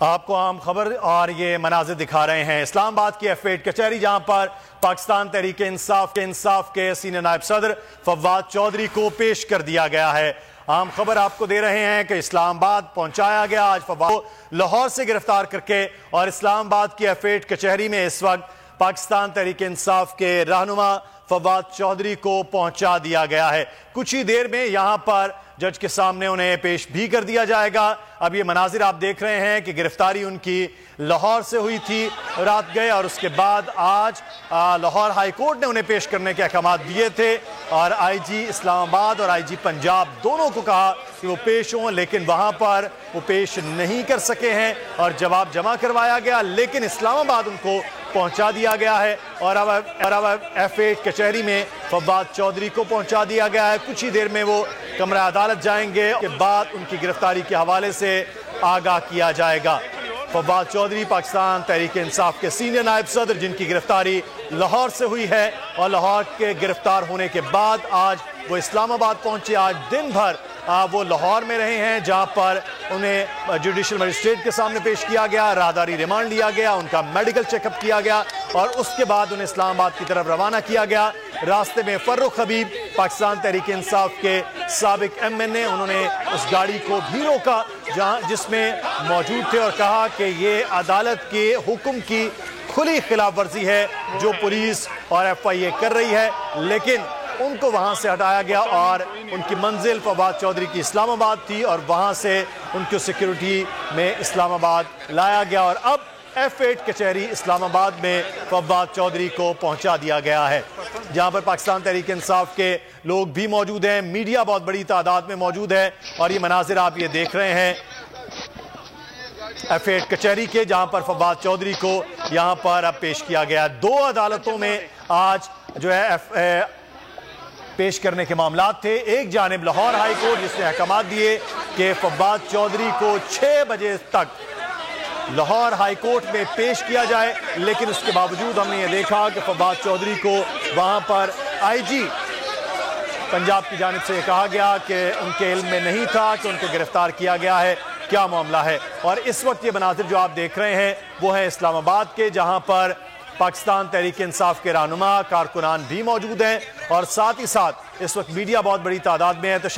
آپ کو عام خبر اور یہ مناظر دکھا رہے ہیں اسلام آباد کی F8 کچہری، جہاں پر پاکستان تحریک انصاف کے سینئر نائب صدر فواد چودھری کو پیش کر دیا گیا ہے۔ عام خبر آپ کو دے رہے ہیں کہ اسلام آباد پہنچایا گیا آج فواد کو لاہور سے گرفتار کر کے، اور اسلام آباد کی F8 کچہری میں اس وقت پاکستان تحریک انصاف کے رہنما فواد چودھری کو پہنچا دیا گیا ہے۔ کچھ ہی دیر میں یہاں پر جج کے سامنے انہیں پیش بھی کر دیا جائے گا۔ اب یہ مناظر آپ دیکھ رہے ہیں کہ گرفتاری ان کی لاہور سے ہوئی تھی رات گئے، اور اس کے بعد آج لاہور ہائی کورٹ نے انہیں پیش کرنے کے احکامات دیے تھے، اور آئی جی اسلام آباد اور آئی جی پنجاب دونوں کو کہا کہ وہ پیش ہوں، لیکن وہاں پر وہ پیش نہیں کر سکے ہیں اور جواب جمع کروایا گیا، لیکن اسلام آباد ان کو پہنچا دیا گیا ہے، اور اب F8 کچہری میں فواد چودھری کو پہنچا دیا گیا ہے۔ کچھ ہی دیر میں وہ کمرہ عدالت جائیں گے، اس کے بعد ان کی گرفتاری کے حوالے سے آگاہ کیا جائے گا۔ فواد چودھری پاکستان تحریک انصاف کے سینئر نائب صدر، جن کی گرفتاری لاہور سے ہوئی ہے، اور لاہور کے گرفتار ہونے کے بعد آج وہ اسلام آباد پہنچے۔ آج دن بھر وہ لاہور میں رہے ہیں، جہاں پر انہیں جوڈیشل مجسٹریٹ کے سامنے پیش کیا گیا، راہداری ریمانڈ لیا گیا، ان کا میڈیکل چیک اپ کیا گیا، اور اس کے بعد انہیں اسلام آباد کی طرف روانہ کیا گیا۔ راستے میں فرخ حبیب پاکستان تحریک انصاف کے سابق MNA، انہوں نے اس گاڑی کو بھی روکا جس میں موجود تھے، اور کہا کہ یہ عدالت کے حکم کی کھلی خلاف ورزی ہے جو پولیس اور FIA کر رہی ہے، لیکن ان کو وہاں سے ہٹایا گیا، اور ان کی منزل فواد چودھری کی اسلام آباد تھی، اور وہاں سے ان کو سیکیورٹی میں اسلام آباد لایا گیا، اور اب F8 کچہری اسلام آباد میں فواد چودھری کو پہنچا دیا گیا ہے، جہاں پر پاکستان تحریک انصاف کے لوگ بھی موجود ہیں، میڈیا بہت بڑی تعداد میں موجود ہے، اور یہ مناظر آپ یہ دیکھ رہے ہیں F8 کچہری کے، جہاں پر فواد چودھری کو یہاں پر اب پیش کیا گیا۔ دو عدالتوں میں آج جو ہے پیش کرنے کے معاملات تھے۔ ایک جانب لاہور ہائی کورٹ، جس نے احکامات دیے کہ فواد چودھری کو 6 بجے تک لاہور ہائی کورٹ میں پیش کیا جائے، لیکن اس کے باوجود ہم نے یہ دیکھا کہ فواد چودھری کو وہاں پر آئی جی پنجاب کی جانب سے یہ کہا گیا کہ ان کے علم میں نہیں تھا کہ ان کو گرفتار کیا گیا ہے، کیا معاملہ ہے۔ اور اس وقت یہ مناظر جو آپ دیکھ رہے ہیں وہ ہے اسلام آباد کے، جہاں پر پاکستان تحریک انصاف کے رہنما کارکنان بھی موجود ہیں، اور ساتھ ہی ساتھ اس وقت میڈیا بہت بڑی تعداد میں ہے۔ تو